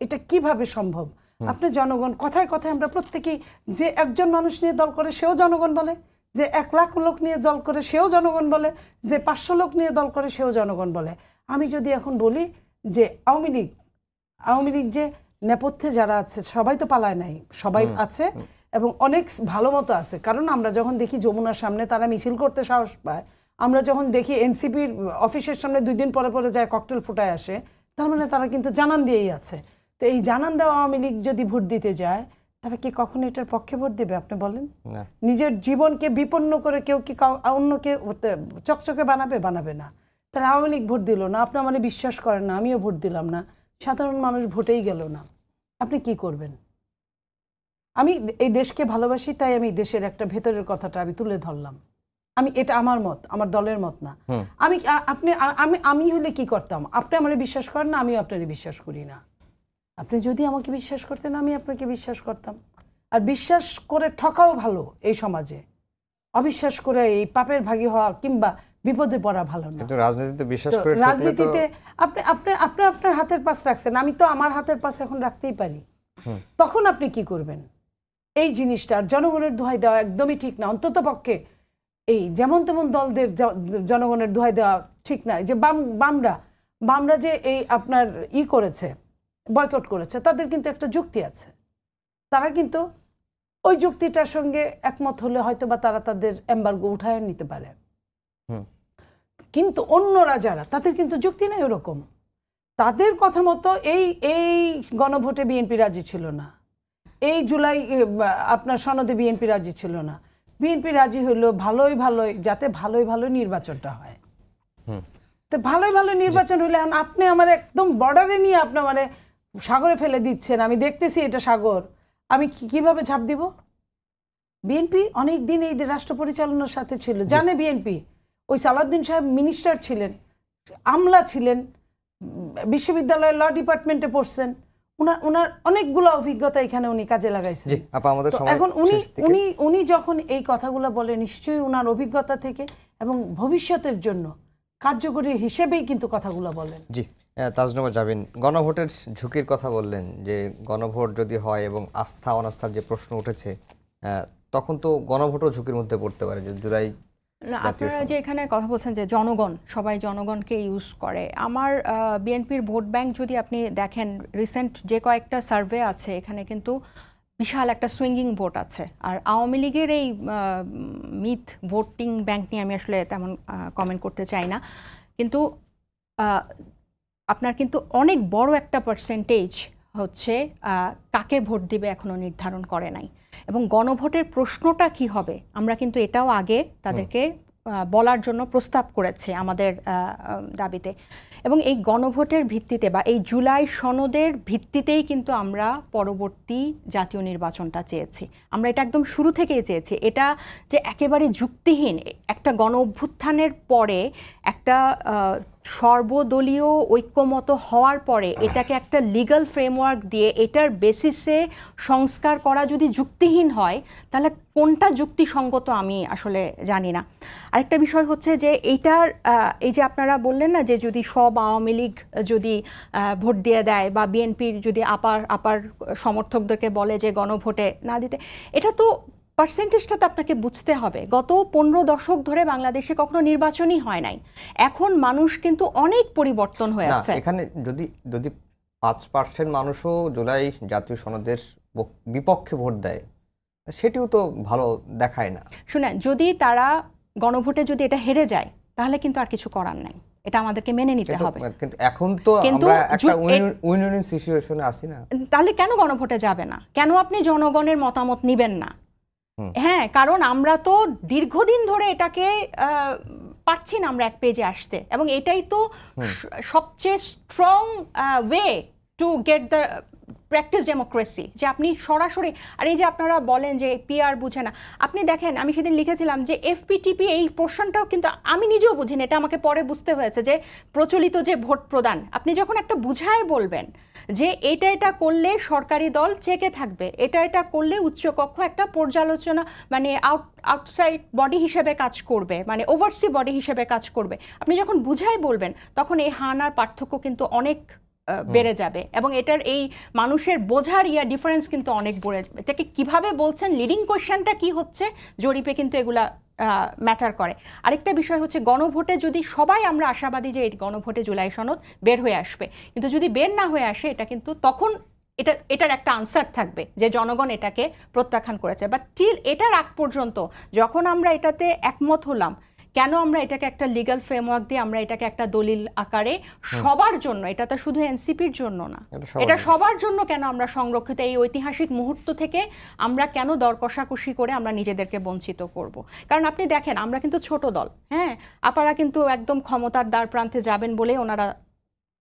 এটা কিভাবে সম্ভব? আপনি জনগণ, কথায় কথায় আমরা প্রত্যেকেই, যে একজন মানুষ নিয়ে দল করে সেও জনগণ বলে, যে 1 লাখ লোক নিয়ে দল করে সেও জনগণ বলে, যে 500 লোক নিয়ে দল করে সেও জনগণ বলে। আমি যদি এখন বলি যে আওয়ামী লীগ যে নেপথ্যে যারা আছে সবাই তো পালায় নাই, সবাই আছে এবং অনেক ভালো মতো আছে। কারণ আমরা যখন দেখি যমুনার সামনে তারা মিছিল করতে সাহস পায়, আমরা যখন দেখি এনসিপির অফিসের সামনে 2 দিন পরে পরে যায় ককটেল ফুটায় আসে, তার মানে তারা কিন্তু জানান দিয়েই আছে। তো এই জানান দেওয়া আওয়ামী লীগ যদি ভোট দিতে যায়, তারা কি কখনো এটার পক্ষে ভোট দেবে? আপনি বলেন। নিজের জীবনকে বিপন্ন করে কেউ কি অন্যকে চকচকে বানাবে না। তারা আওয়ামী লীগ ভোট দিল না, আপনি মানে বিশ্বাস করেন না, আমিও ভোট দিলাম না, সাধারণ মানুষ ভোটেই গেল না, আপনি কি করবেন? আমি এই দেশকে ভালোবাসি, তাই আমি দেশের একটা ভেতরের কথাটা আমি তুলে ধরলাম। এটা আমার মত, আমার দলের মত না। আমি হলে কি করতাম? আপনি আমারে বিশ্বাস করেন না, আমিও আপনারে বিশ্বাস করি না। আপনি যদি আমাকে বিশ্বাস করতেন, আমি আপনাকে বিশ্বাস করতাম। আর বিশ্বাস করে ঠকাও ভালো এই সমাজে, অবিশ্বাস করে এই পাপের ভাগী হওয়া কিংবা বিপদে পড়া ভালো না। কিন্তু রাজনীতিতে বিশ্বাস করে রাজনীতিতে আপনি আপনার হাতের পাশ রাখছেন, আমি তো আমার হাতের পাশ এখন রাখতেই পারি। তখন আপনি কি করবেন? এই জিনিসটা জনগণের দোহাই দেওয়া একদমই ঠিক না। অন্তত পক্ষে এই যেমন তেমন দলদের জনগণের দোহাই দেওয়া ঠিক না। যে বামরা যে এই আপনার করেছে, বয়কট করেছে, তাদের কিন্তু একটা যুক্তি আছে। তারা কিন্তু ওই যুক্তিটার সঙ্গে একমত হলে হয়তো বা তারা তাদের এমবার্গো উঠায় নিতে পারে। কিন্তু অন্যরা যারা, তাদের কিন্তু যুক্তি নেই ওরকম। তাদের কথা মতো এই গণভোটে বিএনপি রাজি ছিল না, এই জুলাই আপনার সনদে বিএনপি রাজি ছিল না। বিএনপি রাজি হইলো ভালোই যাতে ভালোই নির্বাচনটা হয়। তো ভালোই নির্বাচন হলে আপনি আমার একদম বর্ডারে নিয়ে আপনি মানে সাগরে ফেলে দিচ্ছেন, আমি দেখতেছি এটা সাগর, আমি কিভাবে ঝাঁপ দিব? বিএনপি অনেক দিন এই রাষ্ট্র পরিচালনার সাথে ছিল, জানে বিএনপি। ওই সালাউদ্দিন সাহেব মিনিস্টার ছিলেন, আমলা ছিলেন, বিশ্ববিদ্যালয়ের ল ডিপার্টমেন্টে পড়ছেন, উনার অনেকগুলো অভিজ্ঞতা এখানে উনি কাজে লাগাইছেন। এখন উনি যখন এই কথাগুলো বলে, নিশ্চয়ই উনার অভিজ্ঞতা থেকে এবং ভবিষ্যতের জন্য কার্যকরী হিসেবেই কিন্তু কথাগুলো বলেন। জি, তাজনুমা জাবিন, গণভোটের ঝুঁকির কথা বললেন, যে গণভোট যদি হয় এবং আস্থা অনাস্থার যে প্রশ্ন উঠেছে, তখন তো গণভোটও ঝুঁকির মধ্যে পড়তে পারে। যে জুলাই না, আপনারা যে এখানে কথা বলছেন যে জনগণ, সবাই জনগণকে ইউজ করে, আমার বিএনপির ভোট ব্যাংক যদি আপনি দেখেন, রিসেন্ট যে কয়েকটা সার্ভে আছে এখানে কিন্তু বিশাল একটা সুইঙ্গিং ভোট আছে। আর আওয়ামী লীগের এই মিথ ভোটিং ব্যাংক নিয়ে আমি আসলে তেমন কমেন্ট করতে চাই না, কিন্তু আপনার কিন্তু অনেক বড় একটা পার্সেন্টেজ হচ্ছে কাকে ভোট দিবে এখনো নির্ধারণ করে নাই। এবং গণভোটের প্রশ্নটা কি হবে আমরা কিন্তু এটাও আগে তাদেরকে বলার জন্য প্রস্তাব করেছে আমাদের দাবিতে। এবং এই গণভোটের ভিত্তিতে বা এই জুলাই সনদের ভিত্তিতেই কিন্তু আমরা পরবর্তী জাতীয় নির্বাচনটা চেয়েছি। আমরা এটা একদম শুরু থেকেই চেয়েছি। এটা যে একেবারে যুক্তিহীন, একটা গণ অভ্যুত্থানের পরে একটা সর্বদলীয় ঐক্যমত হওয়ার পরে এটাকে একটা লিগ্যাল ফ্রেমওয়ার্ক দিয়ে এটার বেসিসে সংস্কার করা যদি যুক্তিহীন হয়, তাহলে কোনটা যুক্তিসঙ্গত আমি আসলে জানি না। আরেকটা বিষয় হচ্ছে যে এইটার এই যে আপনারা বললেন না, যে যদি সব আওয়ামী লীগ যদি ভোট দিয়ে দেয় বা বিএনপির যদি আপার সমর্থকদেরকে বলে যে গণভোটে না দিতে, এটা তো পার্সেন্টেজটা তো আপনাকে বুঝতে হবে। গত 15 দশক ধরে বাংলাদেশে কখনো নির্বাচনই হয় নাই। এখন মানুষ কিন্তু অনেক পরিবর্তন হয়ে আছে। এখানে যদি 5% মানুষও জুলাই জাতীয় সনদের বিপক্ষে ভোট দেয়, সেটিও তো ভালো দেখায় না। শুনেন, যদি তারা গণভোটে যদি এটা হেরে যায় তাহলে কিন্তু আর কিছু করার নাই, এটা আমাদেরকে মেনে নিতে হবে। কিন্তু এখন তো কিন্তু আমরা একটা উইন সিচুয়েশনে আছি না। তাহলে কেন গণভোটে যাবে না? কেন আপনি জনগণের মতামত নিবেন না? হ্যাঁ, কারণ আমরা তো দীর্ঘদিন ধরে এটাকে পারছি না আমরা এক পেজে আসতে, এবং এটাই তো সবচেয়ে strong way to get the practice democracy, যে আপনি সরাসরি। আর এই যে আপনারা বলেন যে পিআর বুঝে না, আপনি দেখেন আমি সেদিন লিখেছিলাম যে এফপিটিপি এই পোর্শনটাও কিন্তু আমি নিজেও বুঝিনি, এটা আমাকে পরে বুঝতে হয়েছে, যে প্রচলিত যে ভোট প্রদান, আপনি যখন একটা বুঝায় বলবেন যে এটা করলে সরকারি দল চেকে থাকবে, এটা করলে উচ্চকক্ষ একটা পর্যালোচনা মানে আউটসাইড বডি হিসেবে কাজ করবে, মানে ওভারসি বডি হিসেবে কাজ করবে, আপনি যখন বুঝায় বলবেন তখন এই হানার পার্থক্য কিন্তু অনেক বেড়ে যাবে, এবং এটার এই মানুষের বোঝার ডিফারেন্স কিন্তু অনেক বেড়ে যাবে। এটাকে কিভাবে বলছেন, লিডিং কোয়েশ্চেনটা কি হচ্ছে, জরিপে কিন্তু এগুলা ম্যাটার করে। আরেকটা বিষয় হচ্ছে গণভোটে যদি সবাই আমরা আশাবাদী যে এই গণভোটে জুলাই সনদ বের হয়ে আসবে, কিন্তু যদি বের না হয়ে আসে এটা কিন্তু তখন এটার একটা আনসার থাকবে যে জনগণ এটাকে প্রত্যাখ্যান করেছে। বাট টিল এটার আগ পর্যন্ত যখন আমরা এটাতে একমত হলাম, কেন আমরা এটাকে একটা লিগ্যাল ফ্রেমওয়ার্ক দিয়ে আমরা এটাকে একটা দলিল আকারে সবার জন্য, এটা তো শুধু এনসিপির জন্য না, এটা সবার জন্য কেন আমরা সংরক্ষিত এই ঐতিহাসিক মুহূর্ত থেকে আমরা কেন দর কষাকষি করে আমরা নিজেদেরকে বঞ্চিত করব? কারণ আপনি দেখেন আমরা কিন্তু ছোট দল, হ্যাঁ, আপনারা কিন্তু একদম ক্ষমতার দ্বার প্রান্তে যাবেন বলে ওনারা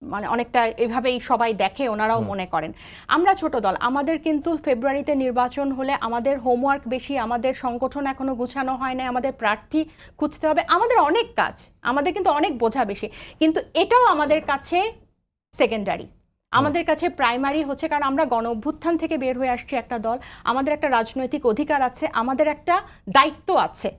মানে অনেকটা এভাবেই সবাই দেখে, ওনারাও মনে করেন আমরা ছোট দল। আমাদের কিন্তু ফেব্রুয়ারিতে নির্বাচন হলে আমাদের হোমওয়ার্ক বেশি, আমাদের সংগঠন এখনো গুছানো হয় না, আমাদের প্রার্থী খুঁজতে হবে, আমাদের অনেক কাজ, আমাদের কিন্তু অনেক বোঝা বেশি। কিন্তু এটাও আমাদের কাছে সেকেন্ডারি, আমাদের কাছে প্রাইমারি হচ্ছে কারণ আমরা গণ অভ্যুত্থান থেকে বের হয়ে আসছি একটা দল, আমাদের একটা রাজনৈতিক অধিকার আছে, আমাদের একটা দায়িত্ব আছে।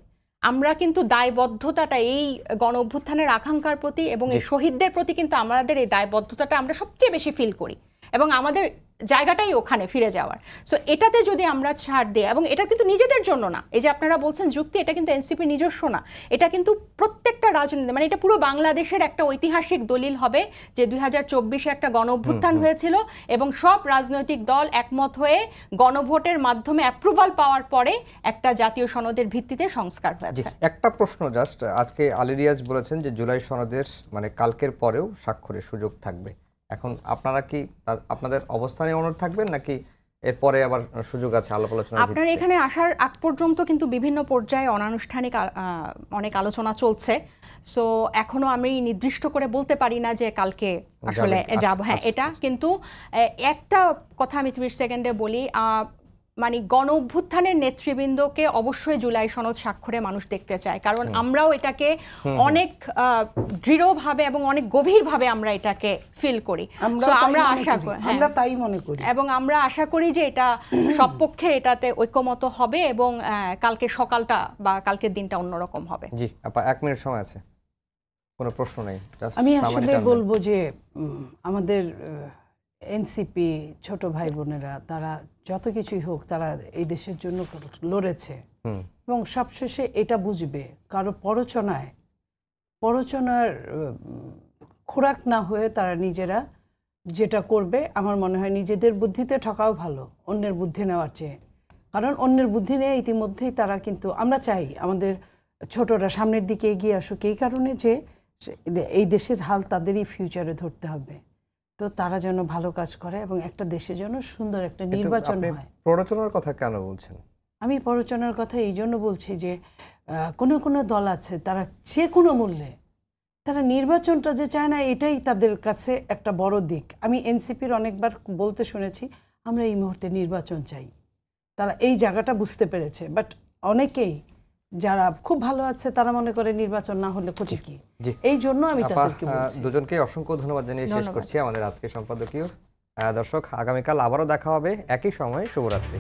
আমরা কিন্তু দায়বদ্ধতাটা এই গণ অভ্যুত্থানের আকাঙ্ক্ষার প্রতি এবং এই শহীদদের প্রতি কিন্তু আমাদের এই দায়বদ্ধতাটা আমরা সবচেয়ে বেশি ফিল করি, এবং আমাদের জায়গাটাই ওখানে ফিরে যাওয়ার। সো এটাতে যদি আমরা ছাড় দিই, এবং এটা কিন্তু নিজেদের জন্য না, এই যে আপনারা বলছেন যুক্তি, এটা কিন্তু এনসিপি নিজস্ব না, এটা কিন্তু প্রত্যেকটা রাজনীতি, মানে এটা পুরো বাংলাদেশের একটা ঐতিহাসিক দলিল হবে যে 2024-এ একটা গণ অভ্যুত্থান হয়েছিল এবং সব রাজনৈতিক দল একমত হয়ে গণভোটের মাধ্যমে অ্যাপ্রুভাল পাওয়ার পরে একটা জাতীয় সনদের ভিত্তিতে সংস্কার হয়েছে। একটা প্রশ্ন জাস্ট, আজকে আলী রিয়াজ বলেছেন যে জুলাই সনদের মানে কালকের পরেও স্বাক্ষরের সুযোগ থাকবে, এখন আপনারা কি আপনাদের অবস্থানে অনড় থাকবেন নাকি এরপরে আবার সুযোগ আছে আলাপ আলোচনা? আপনার এখানে আসার আগ পর্যন্ত কিন্তু বিভিন্ন পর্যায়ে অনানুষ্ঠানিক অনেক আলোচনা চলছে, সো এখনো আমি নির্দিষ্ট করে বলতে পারি না যে কালকে আসলে যাব। হ্যাঁ, এটা কিন্তু একটা কথা আমি 30 সেকেন্ডে বলি, মানে গণ অভ্যুত্থানের নেতৃবৃন্দকে অবশ্যই জুলাই সনদ স্বাক্ষরে মানুষ দেখতে চায়, কারণ আমরাও এটাকে অনেক দৃঢ়ভাবে এবং অনেক গভীরভাবে আমরা এটাকে ফিল করি, আমরা তাই মনে করি, এবং আমরা আশা করি যে এটা সব পক্ষে এটাতে ঐক্যমত হবে এবং কালকে সকালটা বা কালকের দিনটা অন্যরকম হবে। জি আপা, 1 মিনিট সময় আছে, কোনো প্রশ্ন নেই। আমি আসলে বলবো যে আমাদের এনসিপি ছোট ভাই বোনেরা তারা যত কিছুই হোক তারা এই দেশের জন্য লড়েছে, এবং সবশেষে এটা বুঝবে কারো প্ররোচনার খোরাক না হয়ে তারা নিজেরা যেটা করবে, আমার মনে হয় নিজেদের বুদ্ধিতে ঠকাও ভালো অন্যের বুদ্ধি নেওয়ার চেয়ে, কারণ অন্যের বুদ্ধি নিয়ে ইতিমধ্যেই তারা কিন্তু, আমরা চাই আমাদের ছোটরা সামনের দিকে এগিয়ে আসুক, এই কারণে যে এই দেশের হাল তাদেরই ফিউচারে ধরতে হবে, তো তারা যেন ভালো কাজ করে এবং একটা দেশের জন্য সুন্দর একটা নির্বাচন হয়। প্ররোচনার কথা কেন বলছেন? আমি প্ররোচনার কথা এই জন্য বলছি যে কোনো দল আছে তারা যে কোনো মূল্যে তারা নির্বাচনটা যে চায় না, এটাই তাদের কাছে একটা বড় দিক। আমি এনসিপির অনেকবার বলতে শুনেছি আমরা এই মুহূর্তে নির্বাচন চাই, তারা এই জায়গাটা বুঝতে পেরেছে, বাট অনেকেই যারা খুব ভালো আছে তারা মনে করে নির্বাচন না হলে ক্ষতি কি, এই জন্য আমি তাদেরকে বলছি। দুজনকে অসংখ্য ধন্যবাদ জানিয়ে শেষ করছি আমাদের আজকে সম্পাদকীয়। দর্শক, আগামীকাল আবারও দেখা হবে একই সময়ে। শুভরাত্রি।